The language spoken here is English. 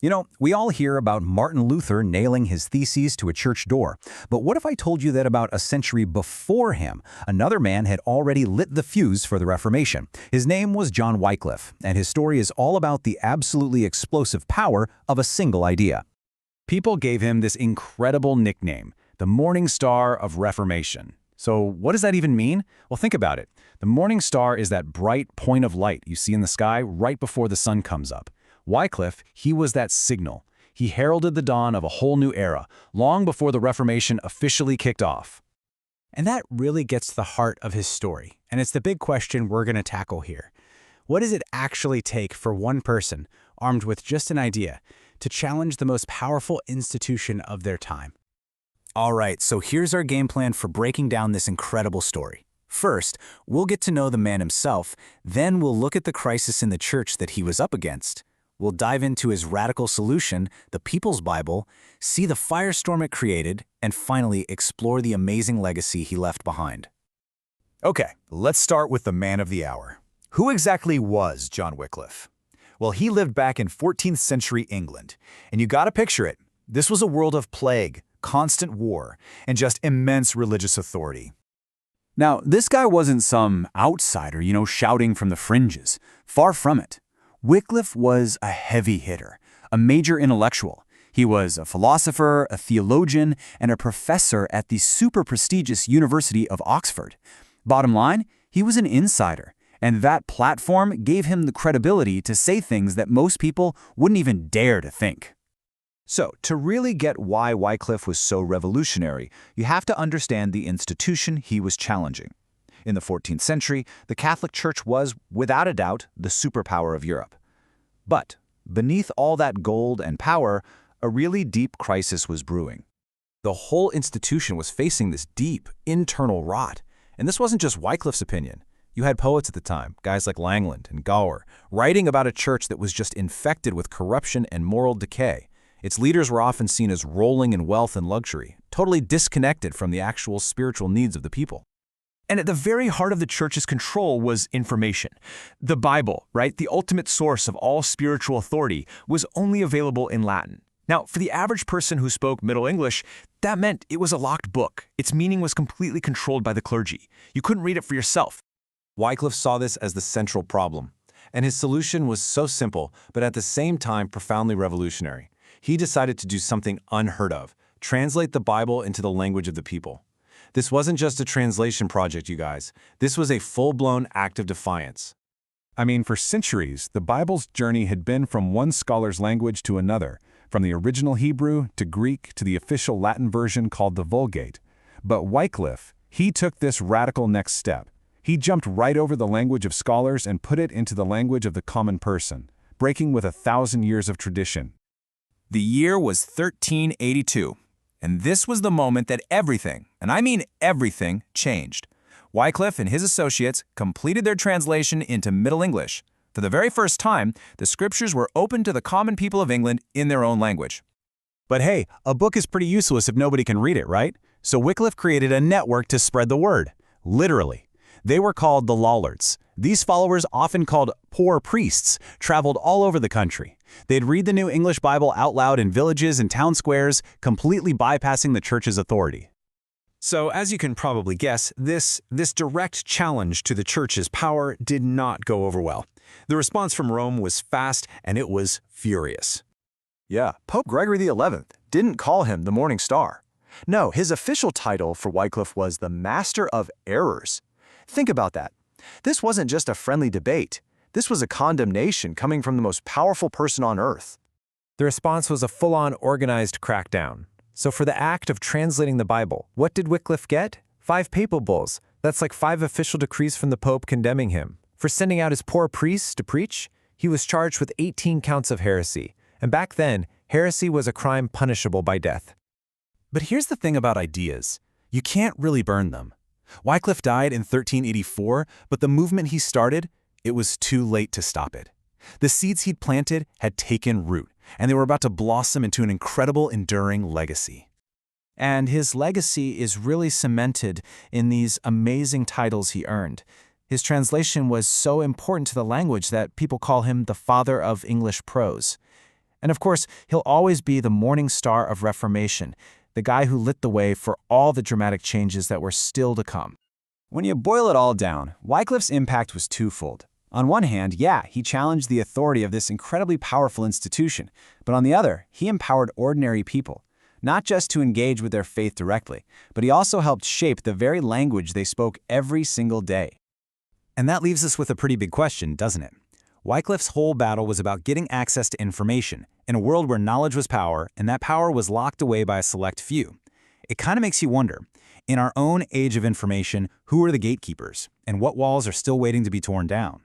You know, we all hear about Martin Luther nailing his theses to a church door. But what if I told you that about a century before him, another man had already lit the fuse for the Reformation? His name was John Wycliffe, and his story is all about the absolutely explosive power of a single idea. People gave him this incredible nickname, the Morning Star of Reformation. So what does that even mean? Well, think about it. The morning star is that bright point of light you see in the sky right before the sun comes up. Wycliffe, he was that signal. He heralded the dawn of a whole new era, long before the Reformation officially kicked off. And that really gets to the heart of his story, and it's the big question we're going to tackle here. What does it actually take for one person, armed with just an idea, to challenge the most powerful institution of their time? All right, so here's our game plan for breaking down this incredible story. First, we'll get to know the man himself, then we'll look at the crisis in the church that he was up against. We'll dive into his radical solution, the People's Bible, see the firestorm it created, and finally explore the amazing legacy he left behind. Okay, let's start with the man of the hour. Who exactly was John Wycliffe? Well, he lived back in 14th century England, and you gotta picture it. This was a world of plague, constant war, and just immense religious authority. Now, this guy wasn't some outsider, shouting from the fringes. Far from it. Wycliffe was a heavy hitter, a major intellectual. He was a philosopher, a theologian, and a professor at the super prestigious University of Oxford. Bottom line, he was an insider, and that platform gave him the credibility to say things that most people wouldn't even dare to think. So, to really get why Wycliffe was so revolutionary, you have to understand the institution he was challenging. In the 14th century, the Catholic Church was, without a doubt, the superpower of Europe. But beneath all that gold and power, a really deep crisis was brewing. The whole institution was facing this deep, internal rot. And this wasn't just Wycliffe's opinion. You had poets at the time, guys like Langland and Gower, writing about a church that was just infected with corruption and moral decay. Its leaders were often seen as rolling in wealth and luxury, totally disconnected from the actual spiritual needs of the people. And at the very heart of the church's control was information. The Bible, right, the ultimate source of all spiritual authority, was only available in Latin. Now, for the average person who spoke Middle English, that meant it was a locked book. Its meaning was completely controlled by the clergy. You couldn't read it for yourself. Wycliffe saw this as the central problem, and his solution was so simple, but at the same time profoundly revolutionary. He decided to do something unheard of, translate the Bible into the language of the people. This wasn't just a translation project, you guys. This was a full-blown act of defiance. I mean, for centuries, the Bible's journey had been from one scholar's language to another, from the original Hebrew to Greek to the official Latin version called the Vulgate. But Wycliffe, he took this radical next step. He jumped right over the language of scholars and put it into the language of the common person, breaking with 1,000 years of tradition. The year was 1382. And this was the moment that everything, and I mean everything, changed. Wycliffe and his associates completed their translation into Middle English. For the very first time, the scriptures were open to the common people of England in their own language. But hey, a book is pretty useless if nobody can read it, right? So Wycliffe created a network to spread the word. Literally. They were called the Lollards. These followers, often called poor priests, traveled all over the country. They'd read the New English Bible out loud in villages and town squares, completely bypassing the church's authority. So, as you can probably guess, this direct challenge to the church's power did not go over well. The response from Rome was fast and it was furious. Yeah, Pope Gregory XI didn't call him the Morning Star. No, his official title for Wycliffe was the Master of Errors. Think about that. This wasn't just a friendly debate. This was a condemnation coming from the most powerful person on earth. The response was a full-on organized crackdown. So for the act of translating the Bible, what did Wycliffe get? 5 papal bulls. That's like 5 official decrees from the Pope condemning him. For sending out his poor priests to preach, he was charged with 18 counts of heresy. And back then, heresy was a crime punishable by death. But here's the thing about ideas. You can't really burn them. Wycliffe died in 1384, but the movement he started, it was too late to stop it. The seeds he'd planted had taken root, and they were about to blossom into an incredible, enduring legacy. And his legacy is really cemented in these amazing titles he earned. His translation was so important to the language that people call him the Father of English Prose. And of course, he'll always be the morning star of Reformation, the guy who lit the way for all the dramatic changes that were still to come. When you boil it all down, Wycliffe's impact was twofold. On one hand, yeah, he challenged the authority of this incredibly powerful institution, but on the other, he empowered ordinary people, not just to engage with their faith directly, but he also helped shape the very language they spoke every single day. And that leaves us with a pretty big question, doesn't it? Wycliffe's whole battle was about getting access to information in a world where knowledge was power, and that power was locked away by a select few. It kind of makes you wonder, in our own age of information, who are the gatekeepers, and what walls are still waiting to be torn down?